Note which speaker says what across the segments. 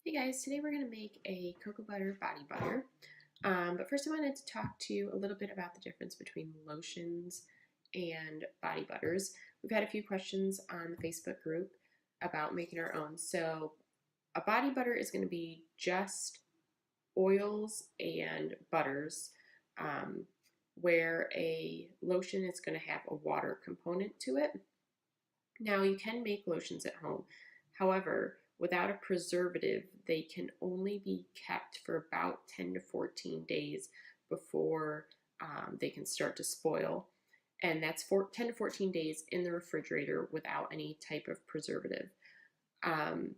Speaker 1: Hey guys, today we're going to make a cocoa butter body butter. But first I wanted to talk to you a little bit about the difference between lotions and body butters. We've had a few questions on the Facebook group about making our own. So a body butter is going to be just oils and butters, um, where a lotion is going to have a water component to it. Now, you can make lotions at home. However, without a preservative, they can only be kept for about 10 to 14 days before they can start to spoil. And that's 10 to 14 days in the refrigerator without any type of preservative. Um,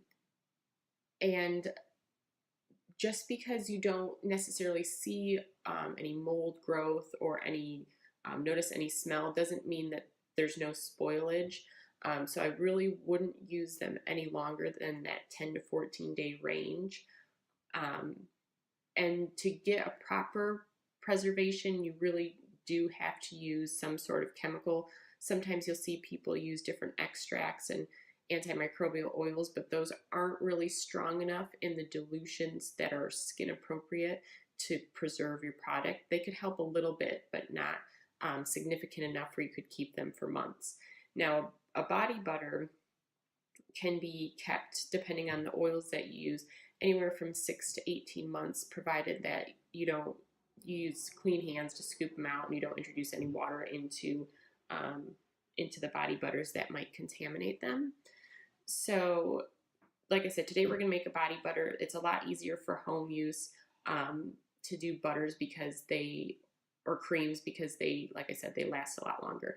Speaker 1: and just because you don't necessarily see any mold growth or any notice any smell doesn't mean that there's no spoilage. So I really wouldn't use them any longer than that 10 to 14 day range. Um, and to get a proper preservation, you really do have to use some sort of chemical. Sometimes you'll see people use different extracts and antimicrobial oils, but those aren't really strong enough in the dilutions that are skin appropriate to preserve your product. They could help a little bit, but not significant enough where you could keep them for months. Now, a body butter can be kept, depending on the oils that you use, anywhere from 6 to 18 months, provided that you don't use clean hands to scoop them out and you don't introduce any water um, into the body butters that might contaminate them. So, like I said, today we're going to make a body butter. It's a lot easier for home use to do butters or creams because they, like I said, they last a lot longer.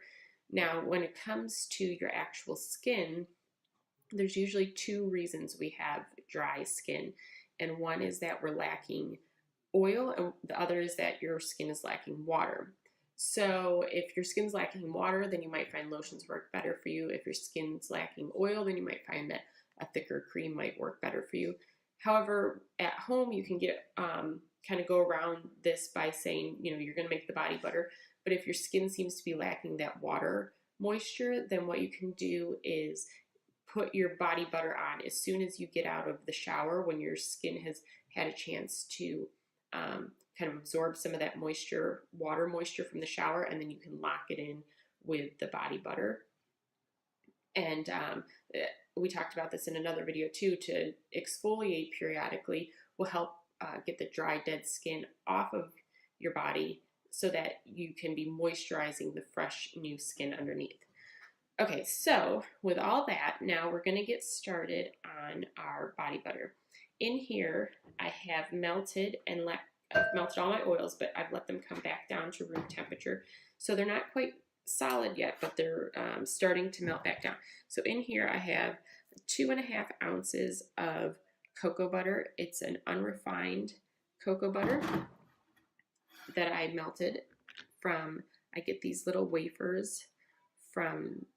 Speaker 1: Now, when it comes to your actual skin, there's usually two reasons we have dry skin. And one is that we're lacking oil, and the other is that your skin is lacking water. So if your skin's lacking water, then you might find lotions work better for you. If your skin's lacking oil, then you might find that a thicker cream might work better for you. However, at home, you can get kind of go around this by saying, you're going to make the body butter, but if your skin seems to be lacking that water moisture, then what you can do is put your body butter on as soon as you get out of the shower, when your skin has had a chance to kind of absorb some of that water moisture from the shower, and then you can lock it in with the body butter. And we talked about this in another video too. To exfoliate periodically will help get the dry, dead skin off of your body so that you can be moisturizing the fresh, new skin underneath. Okay, so with all that, now we're going to get started on our body butter. In here, I have melted all my oils, but I've let them come back down to room temperature. So they're not quite solid yet, but they're starting to melt back down. So in here, I have 2.5 ounces of cocoa butter. It's an unrefined cocoa butter that I melted from. I get these little wafers from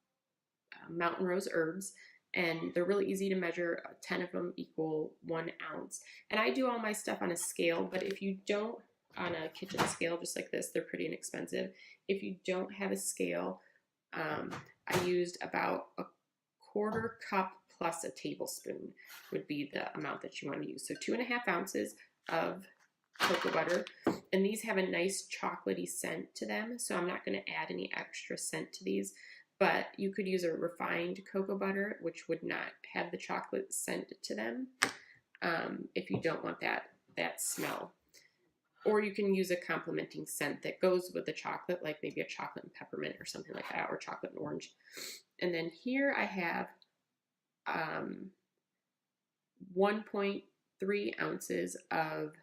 Speaker 1: Mountain Rose Herbs, and they're really easy to measure. 10 of them equal 1 ounce. And I do all my stuff on a scale, but if you don't, on a kitchen scale just like this, they're pretty inexpensive. If you don't have a scale, I used about a 1/4 cup plus a tablespoon would be the amount that you want to use. So 2.5 ounces of cocoa butter, and these have a nice chocolatey scent to them, so I'm not going to add any extra scent to these. But you could use a refined cocoa butter, which would not have the chocolate scent to them, if you don't want that smell. Or you can use a complementing scent that goes with the chocolate, like maybe a chocolate and peppermint or something like that, or chocolate and orange. And then here I have 1.3 ounces of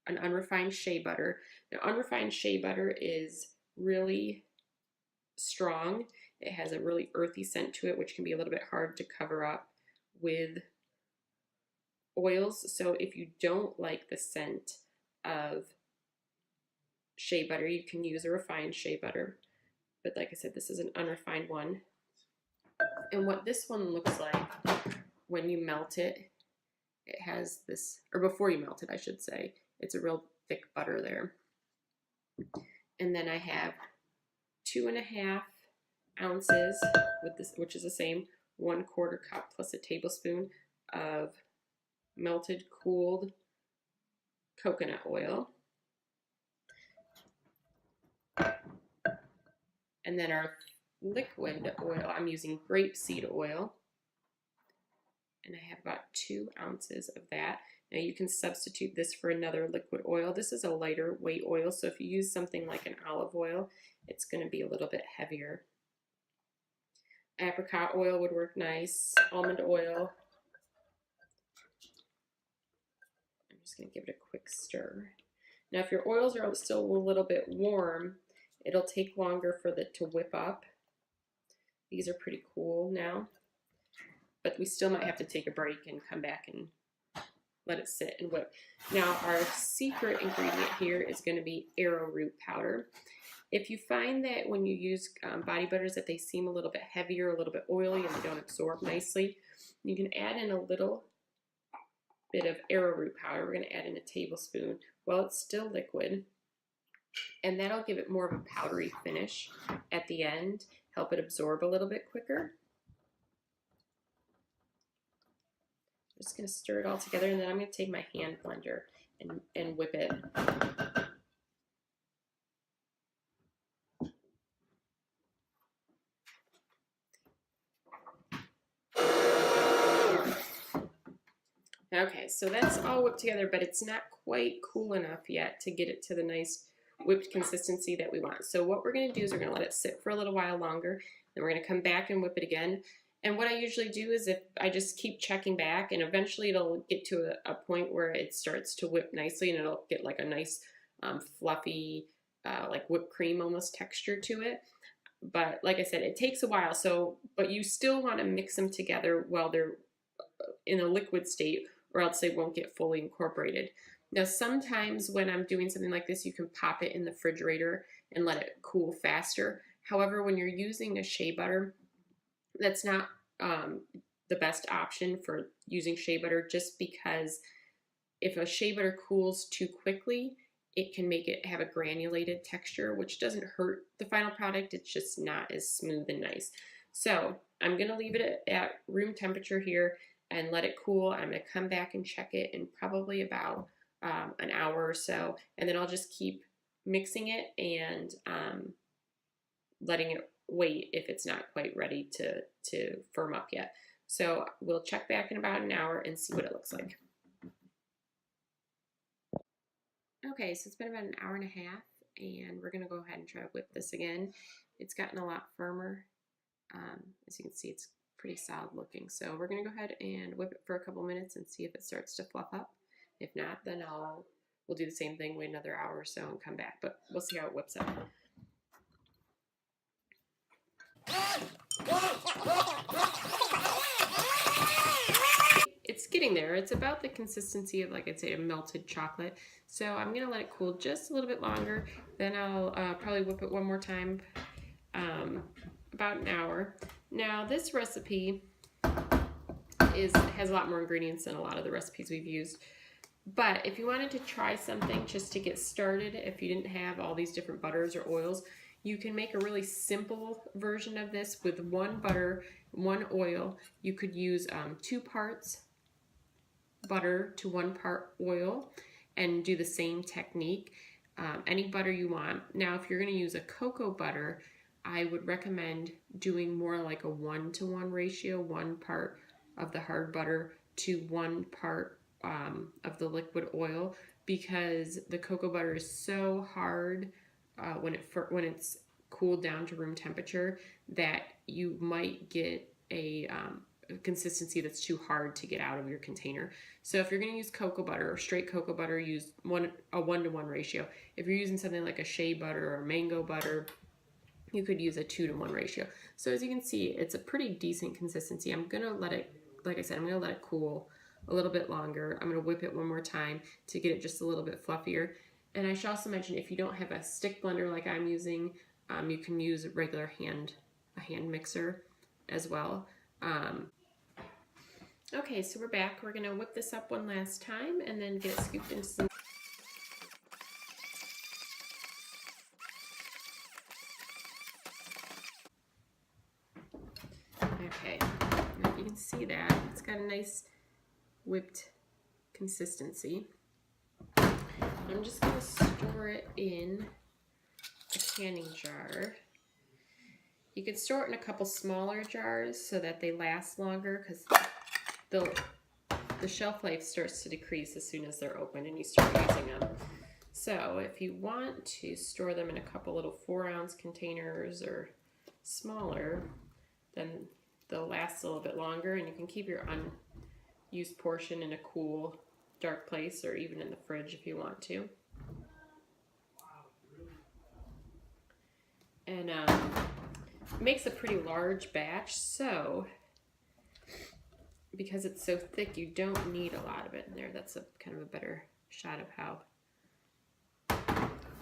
Speaker 1: an unrefined shea butter. Now, unrefined shea butter is really strong. It has a really earthy scent to it, which can be a little bit hard to cover up with oils. So if you don't like the scent of shea butter, you can use a refined shea butter. But like I said, this is an unrefined one. And what this one looks like when you melt it, it has this, or before you melt it, I should say, it's a real thick butter there. And then I have 2.5 ounces with this, which is the same 1/4 cup plus a tablespoon of melted cooled coconut oil. And then our liquid oil, I'm using grapeseed oil. And I have about 2 ounces of that. Now you can substitute this for another liquid oil. This is a lighter weight oil, so if you use something like an olive oil, it's going to be a little bit heavier. Apricot oil would work nice, almond oil. I'm just going to give it a quick stir. Now if your oils are still a little bit warm, it'll take longer for it to whip up. These are pretty cool now, but we still might have to take a break and come back and let it sit and whip. Now our secret ingredient here is going to be arrowroot powder. If you find that when you use body butters that they seem a little bit heavier, a little bit oily, and they don't absorb nicely, you can add in a little bit of arrowroot powder. We're going to add in a tablespoon while it's still liquid, and that'll give it more of a powdery finish at the end, help it absorb a little bit quicker. I'm just going to stir it all together, and then I'm going to take my hand blender and whip it. Okay, so that's all whipped together, but it's not quite cool enough yet to get it to the nice whipped consistency that we want. So what we're going to do is we're going to let it sit for a little while longer, then we're going to come back and whip it again. And what I usually do is if I just keep checking back, and eventually it'll get to a point where it starts to whip nicely, and it'll get like a nice fluffy, like whipped cream almost texture to it. But like I said, it takes a while. So, but you still want to mix them together while they're in a liquid state, or else they won't get fully incorporated. Now, sometimes when I'm doing something like this, you can pop it in the refrigerator and let it cool faster. However, when you're using a shea butter, that's not the best option for using shea butter, just because if a shea butter cools too quickly, it can make it have a granulated texture, which doesn't hurt the final product. It's just not as smooth and nice. So I'm going to leave it at room temperature here and let it cool. I'm going to come back and check it in probably about an hour or so, and then I'll just keep mixing it and letting it wait if it's not quite ready to firm up yet. So we'll check back in about an hour and see what it looks like. Okay, so it's been about an hour and a half, and we're going to go ahead and try to whip this again. It's gotten a lot firmer. As you can see, it's pretty solid looking. So we're going to go ahead and whip it for a couple minutes and see if it starts to fluff up. If not, then we'll do the same thing, wait another hour or so and come back, but we'll see how it whips up. It's getting there. It's about the consistency of, like I'd say, a melted chocolate. So I'm going to let it cool just a little bit longer. Then I'll probably whip it one more time, about an hour. Now this recipe has a lot more ingredients than a lot of the recipes we've used. But if you wanted to try something just to get started, if you didn't have all these different butters or oils, you can make a really simple version of this with 1 butter, 1 oil. You could use 2 parts butter to 1 part oil and do the same technique. Any butter you want. Now, if you're going to use a cocoa butter, I would recommend doing more like a 1-to-1 ratio, 1 part of the hard butter to 1 part of the liquid oil, because the cocoa butter is so hard when it's cooled down to room temperature that you might get a consistency that's too hard to get out of your container. So if you're going to use cocoa butter or straight cocoa butter, use a 1-to-1 ratio. If you're using something like a shea butter or mango butter, you could use a 2-to-1 ratio. So as you can see, it's a pretty decent consistency. I'm going to let it, like I said, I'm going to let it cool a little bit longer. I'm going to whip it one more time to get it just a little bit fluffier. And I should also mention, if you don't have a stick blender like I'm using, you can use a regular hand mixer as well. Okay, so we're back. We're going to whip this up one last time and then get it scooped into some. Okay, if you can see that, it's got a nice whipped consistency. I'm just going to store it in a canning jar. You can store it in a couple smaller jars so that they last longer, because the shelf life starts to decrease as soon as they're open and you start using them. So if you want to store them in a couple little 4-ounce containers or smaller, then they'll last a little bit longer, and you can keep your unused portion in a cool, dark place, or even in the fridge if you want to. And it makes a pretty large batch, so because it's so thick, you don't need a lot of it in there. That's a kind of a better shot of how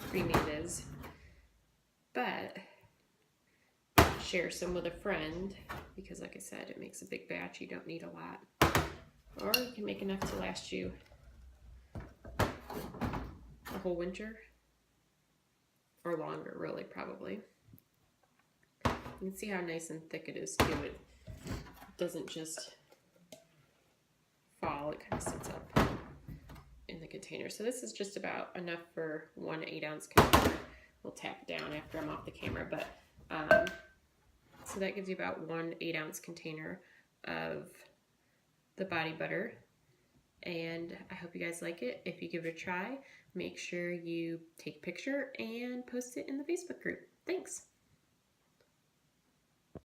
Speaker 1: creamy it is. But share some with a friend, because like I said, it makes a big batch. You don't need a lot. Or you can make enough to last you a whole winter. Or longer, really, probably. You can see how nice and thick it is too. It doesn't just fall, it kind of sits up in the container. So this is just about enough for 1 8-ounce container. We'll tap it down after I'm off the camera, but so that gives you about 1 8-ounce container of the body butter. And I hope you guys like it. If you give it a try, make sure you take a picture and post it in the Facebook group. Thanks.